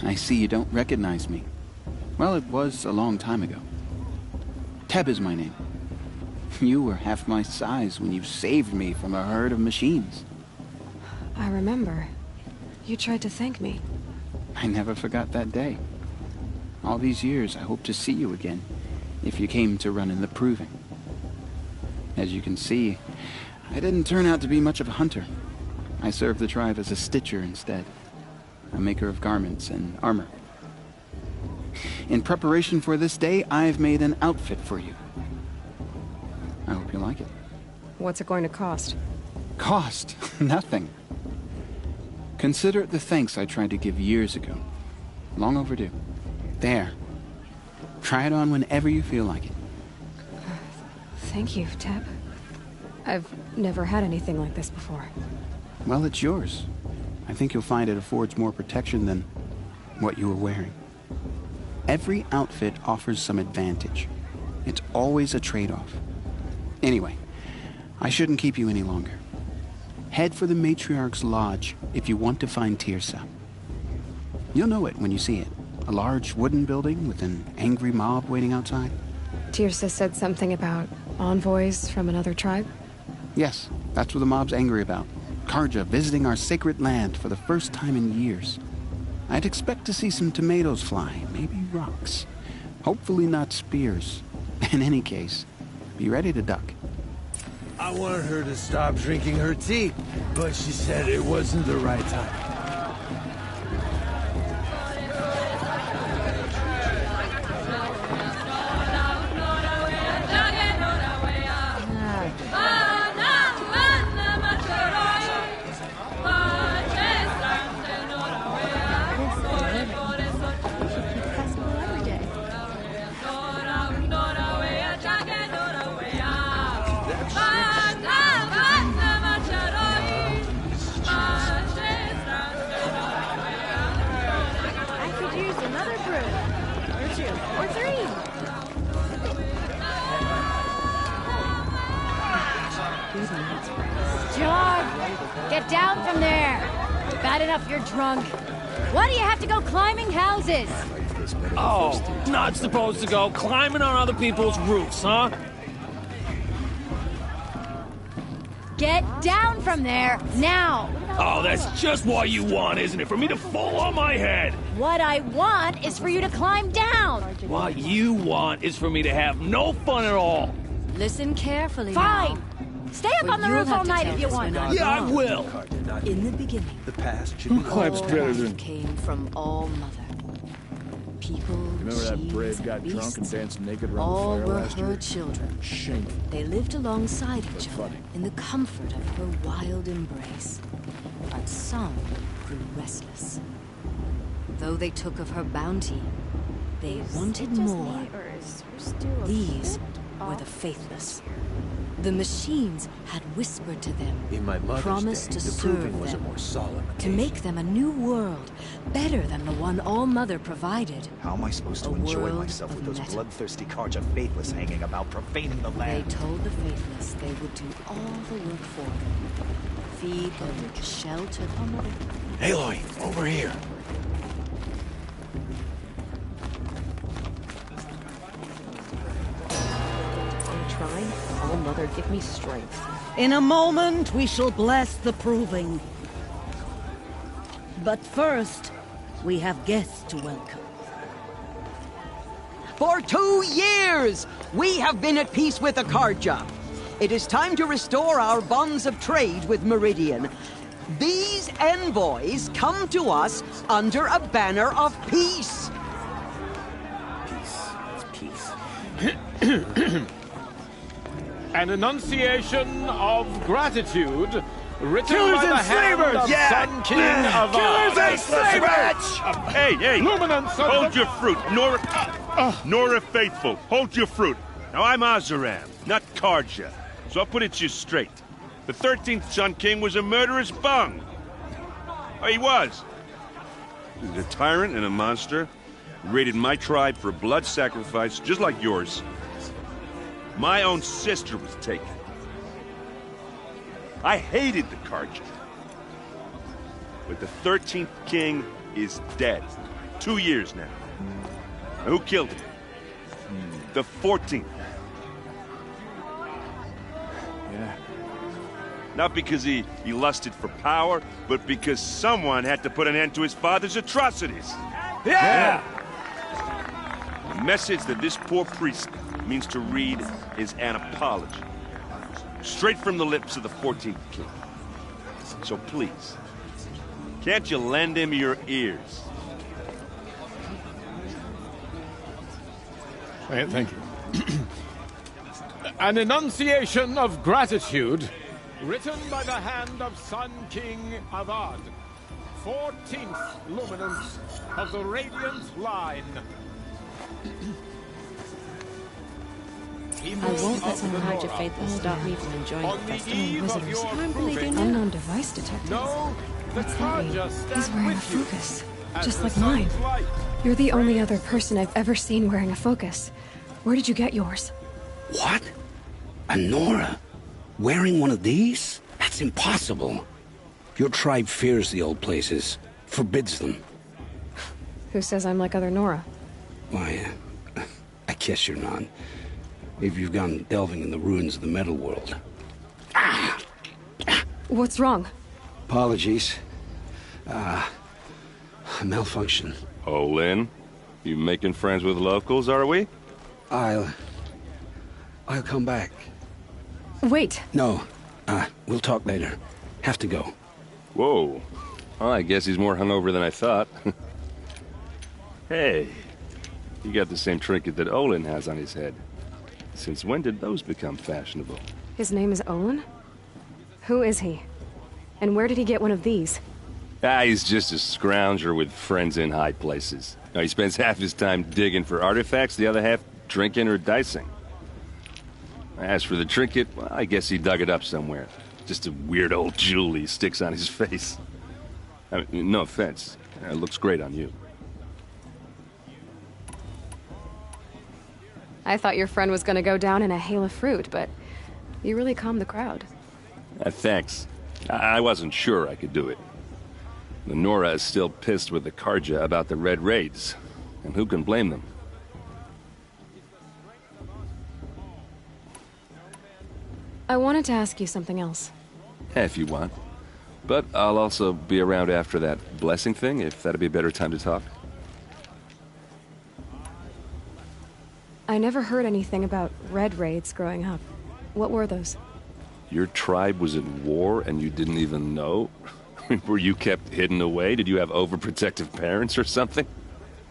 I see you don't recognize me. Well, it was a long time ago. Teb is my name. You were half my size when you saved me from a herd of machines. I remember. You tried to thank me. I never forgot that day. All these years, I hope to see you again, if you came to run in the proving. As you can see, I didn't turn out to be much of a hunter. I served the tribe as a stitcher instead, a maker of garments and armor. In preparation for this day, I've made an outfit for you. I hope you like it. What's it going to cost? Cost? Nothing. Consider it the thanks I tried to give years ago. Long overdue. There. Try it on whenever you feel like it. Thank you, Teb. I've never had anything like this before. Well, it's yours. I think you'll find it affords more protection than what you were wearing. Every outfit offers some advantage. It's always a trade-off. Anyway, I shouldn't keep you any longer. Head for the Matriarch's Lodge if you want to find Tirsa. You'll know it when you see it. A large wooden building with an angry mob waiting outside. Tirsa said something about envoys from another tribe? Yes, that's what the mob's angry about. Karja visiting our sacred land for the first time in years. I'd expect to see some tomatoes fly, maybe rocks. Hopefully not spears. In any case, be ready to duck. I wanted her to stop drinking her tea, but she said it wasn't the right time. Get down from there! Bad enough you're drunk. Why do you have to go climbing houses? Oh, not supposed to go climbing on other people's roofs, huh? Get down from there, now! Oh, that's just what you want, isn't it? For me to fall on my head! What I want is for you to climb down! What you want is for me to have no fun at all! Listen carefully. Fine! Stay up on the roof all night if you want. Yeah, I will! In the beginning, The past should Who be climbs all better right. than... came from All Mother. People, Remember that machines, brave got and drunk and beasts, danced naked around all the fire were last her year? children. Shameful. They lived alongside each other funny. in the comfort of her wild embrace. But some grew restless. Though they took of her bounty, they wanted more. These were the faithless. The machines had whispered to them, In my mother's promised day, to the serve proving was a them, more solemn to occasion. make them a new world, better than the one All Mother provided. How am I supposed to A enjoy world myself of with those metal. bloodthirsty Karja faithless hanging about, profaning the They land? told the faithless they would do all the work for them. Feed them, shelter them. Aloy, over here. I'm trying. All Mother, give me strength. In a moment, we shall bless the proving. But first, we have guests to welcome. For 2 years, we have been at peace with the Karja. It is time to restore our bonds of trade with Meridian. These envoys come to us under a banner of peace. Peace. It's peace. An enunciation of gratitude written Killers by the and hand slavers! of Yeah! Sun King of Killers and slavers! Hey! Luminance of Hold the- your fruit, Nora Faithful. Hold your fruit. Now, I'm Azaram, not Karja, so I'll put it to you straight. The 13th Sun King was a murderous bung. Oh, he was. He was a tyrant and a monster. He raided my tribe for a blood sacrifice, just like yours. My own sister was taken. I hated the Karja. But the 13th king is dead. 2 years now. And who killed him? The 14th. Yeah. Not because he lusted for power, but because someone had to put an end to his father's atrocities. Yeah! The message that this poor priest means to read is an apology. straight from the lips of the 14th king. So please, can't you lend him your ears? Thank you. An enunciation of gratitude, written by the hand of Sun King Avad, 14th luminance of the Radiant Line. I won't let someone hide your faithful stop me from enjoying the festival of wizards. I'm bleeding. Unknown device detected. What's that mean? He's wearing a focus, just like mine. You're the only other person I've ever seen wearing a focus. Where did you get yours? What? A Nora? Wearing one of these? That's impossible. Your tribe fears the old places, forbids them. Who says I'm like other Nora? Why, I guess you're not. If you've gone delving in the ruins of the metal world. What's wrong? Apologies. A malfunction. Oh, Lynn? You making friends with locals, are we? I'll come back. Wait. No. We'll talk later. Have to go. Whoa. Well, I guess he's more hungover than I thought. Hey, you got the same trinket that Olin has on his head. Since when did those become fashionable? His name is Olin? Who is he? And where did he get one of these? He's just a scrounger with friends in high places. Now, he spends half his time digging for artifacts, the other half drinking or dicing. As for the trinket, well, I guess he dug it up somewhere. Just a weird old jewel he sticks on his face. I mean, no offense. It looks great on you. I thought your friend was gonna go down in a hail of fruit, but you really calmed the crowd. Thanks. I wasn't sure I could do it. The Nora is still pissed with the Karja about the Red Raids, and who can blame them? I wanted to ask you something else. If you want. But I'll also be around after that blessing thing, if that'd be a better time to talk. I never heard anything about Red Raids growing up. What were those? Your tribe was at war and you didn't even know? Were you kept hidden away? Did you have overprotective parents or something?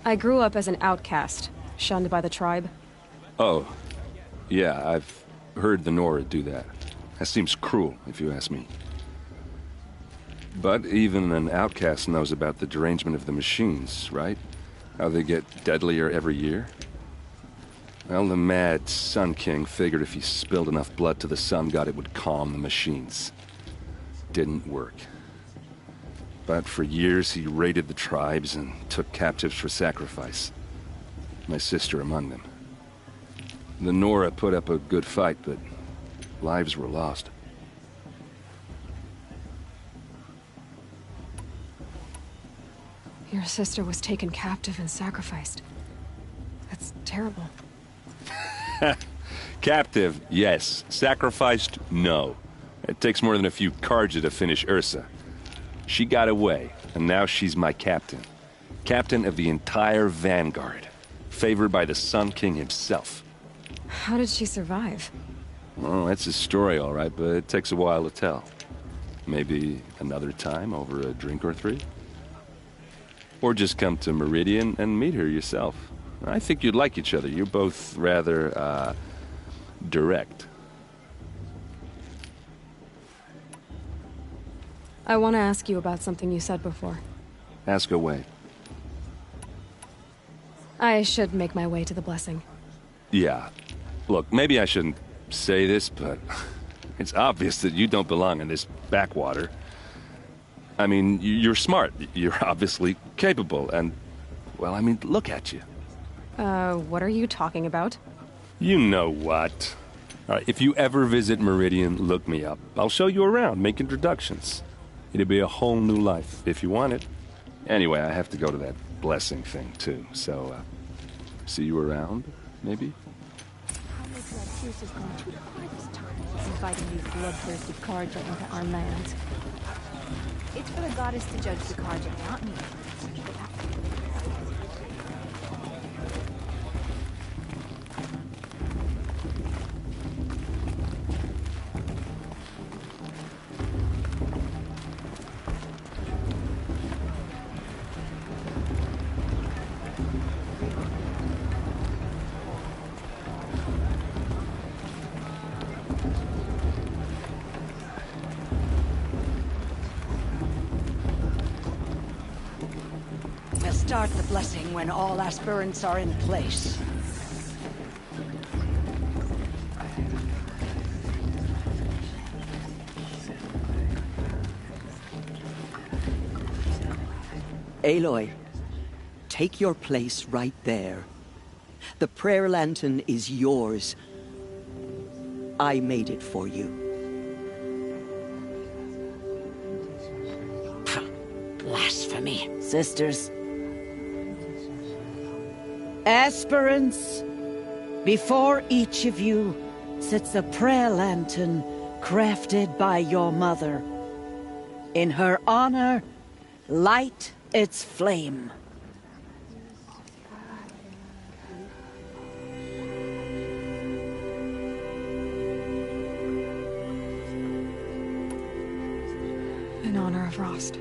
I grew up as an outcast, shunned by the tribe. Oh, yeah, I've heard the Nora do that. That seems cruel, if you ask me. But even an outcast knows about the derangement of the machines, right? How they get deadlier every year? Well, the mad Sun King figured if he spilled enough blood to the Sun God, it would calm the machines. Didn't work. But for years, he raided the tribes and took captives for sacrifice. My sister among them. The Nora put up a good fight, but lives were lost. Your sister was taken captive and sacrificed. That's terrible. Captive, yes. Sacrificed, no. It takes more than a few Karja to finish Ursa. She got away, and now she's my captain. Captain of the entire Vanguard. Favored by the Sun King himself. How did she survive? Well, that's a story, all right, but it takes a while to tell. Maybe another time over a drink or three? Or just come to Meridian and meet her yourself. I think you'd like each other. You're both rather, direct. I want to ask you about something you said before. Ask away. I should make my way to the blessing. Yeah. Look, maybe I shouldn't say this, but it's obvious that you don't belong in this backwater. I mean, you're smart. You're obviously capable, and, well, I mean, look at you. What are you talking about? You know what. All right, if you ever visit Meridian, look me up. I'll show you around, make introductions. It'll be a whole new life, if you want it. Anyway, I have to go to that blessing thing, too, so, see you around, maybe? Inviting these bloodthirsty Karja into our lands. It's for the goddess to judge the Karja, not me. start the blessing when all aspirants are in place. Aloy, take your place right there. The prayer lantern is yours. I made it for you. Blasphemy. Sisters. Aspirants, before each of you sits a prayer lantern crafted by your mother. In her honor, light its flame. In honor of Rost,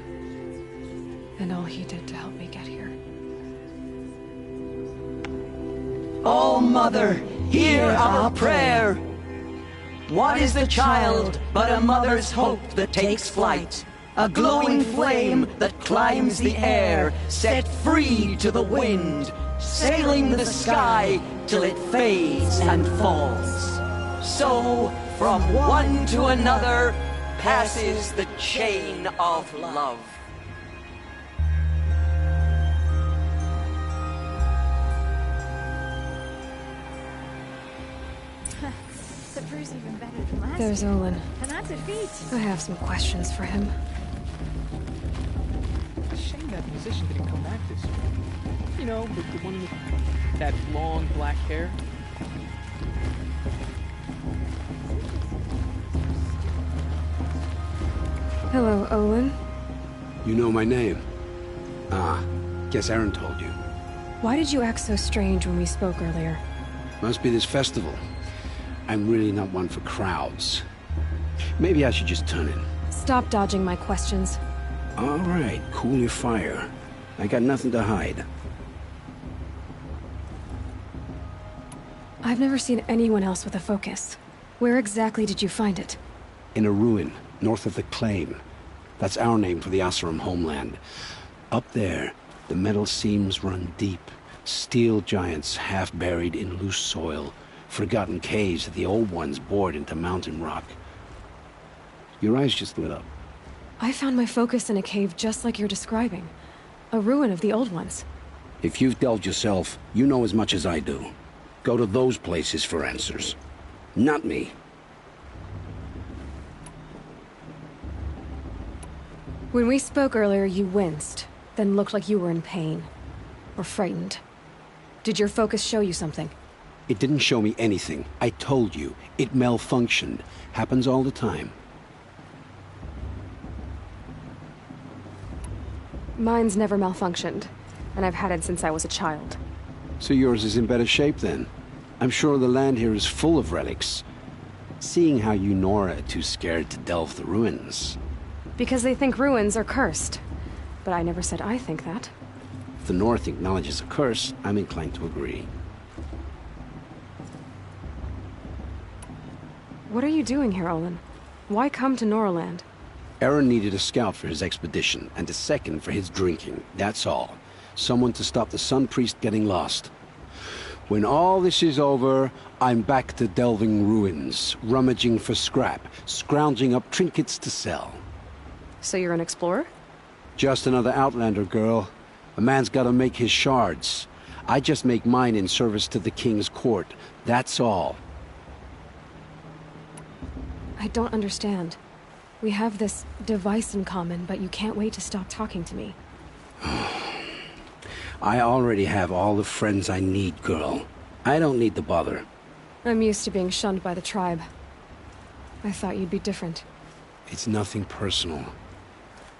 and all he did to help me get here. Oh, Mother, hear our prayer. What is the child but a mother's hope that takes flight? A glowing flame that climbs the air, set free to the wind, sailing the sky till it fades and falls. So, from one to another, passes the chain of love. The brew's even better than last There's time. Olin. And that's a feat. I have some questions for him. Shame that musician didn't come back this year. You know, the one with that long black hair. Hello, Olin. You know my name? Ah, guess Aaron told you. Why did you act so strange when we spoke earlier? Must be this festival. I'm really not one for crowds. Maybe I should just turn in. Stop dodging my questions. All right, cool your fire. I got nothing to hide. I've never seen anyone else with a focus. Where exactly did you find it? In a ruin, north of the Claim. That's our name for the Asuram homeland. Up there, the metal seams run deep. Steel giants half buried in loose soil. Forgotten caves that the old ones bored into mountain rock. Your eyes just lit up. I found my focus in a cave just like you're describing. A ruin of the old ones. If you've delved yourself, you know as much as I do. Go to those places for answers. Not me. When we spoke earlier, you winced, then looked like you were in pain. Or frightened. Did your focus show you something? It didn't show me anything. I told you. It malfunctioned. Happens all the time. Mine's never malfunctioned, and I've had it since I was a child. So yours is in better shape then. I'm sure the land here is full of relics. Seeing how you Nora are too scared to delve the ruins. Because they think ruins are cursed. But I never said I think that. If the North acknowledges a curse, I'm inclined to agree. What are you doing here, Olin? Why come to Noraland? Aaron needed a scout for his expedition, and a second for his drinking. That's all. Someone to stop the Sun Priest getting lost. When all this is over, I'm back to delving ruins, rummaging for scrap, scrounging up trinkets to sell. So you're an explorer? Just another Outlander, girl. A man's gotta make his shards. I just make mine in service to the King's court. That's all. I don't understand. We have this device in common, but you can't wait to stop talking to me. I already have all the friends I need, girl. I don't need the bother. I'm used to being shunned by the tribe. I thought you'd be different. It's nothing personal.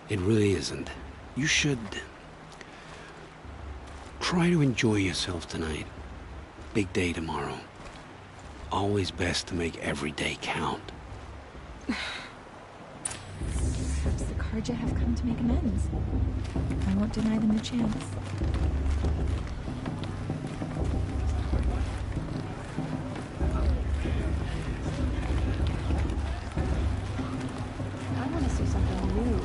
It really isn't. You should... try to enjoy yourself tonight. Big day tomorrow. Always best to make every day count. Perhaps the Karja have come to make amends. I won't deny them the chance. I want to see something new.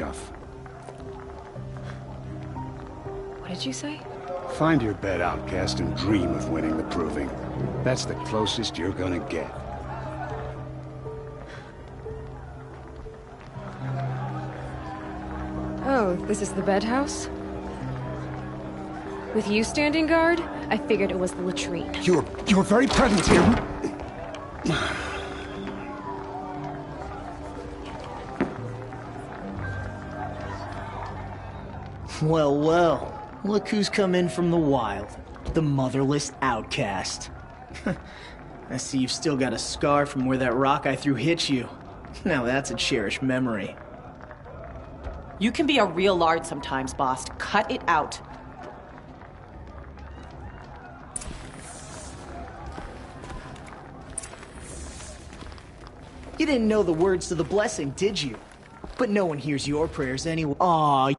enough. What did you say? Find your bed, outcast, and dream of winning the proving. That's the closest you're gonna get. Oh, this is the bed house? With you standing guard, I figured it was the latrine. Your very presence here... Well, well. Look who's come in from the wild. The motherless outcast. I see you've still got a scar from where that rock I threw hit you. Now that's a cherished memory. You can be a real lard sometimes, boss. Cut it out. You didn't know the words to the blessing, did you? But no one hears your prayers anyway. Aw.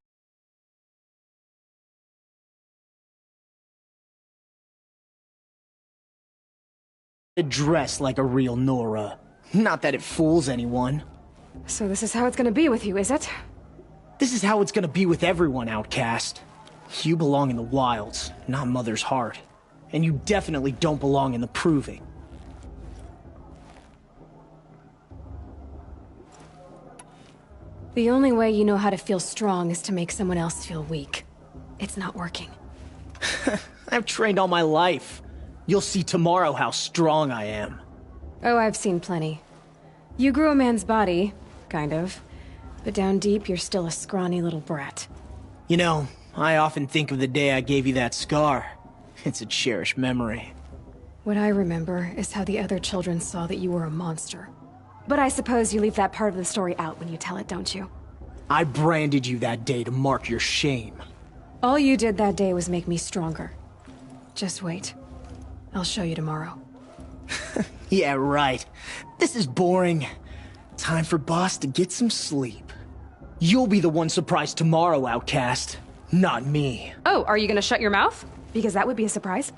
Dress like a real Nora. Not that it fools anyone. So this is how it's gonna be with you, is it? This is how it's gonna be with everyone, outcast. You belong in the wilds, not Mother's heart. And you definitely don't belong in the proving. The only way you know how to feel strong is to make someone else feel weak. It's not working. I've trained all my life. You'll see tomorrow how strong I am. Oh, I've seen plenty. You grew a man's body, kind of. But down deep, you're still a scrawny little brat. You know, I often think of the day I gave you that scar. It's a cherished memory. What I remember is how the other children saw that you were a monster. But I suppose you leave that part of the story out when you tell it, don't you? I branded you that day to mark your shame. All you did that day was make me stronger. Just wait. I'll show you tomorrow. Yeah, right. This is boring. Time for Boss to get some sleep. You'll be the one surprised tomorrow, outcast. Not me. Oh, are you gonna shut your mouth? Because that would be a surprise.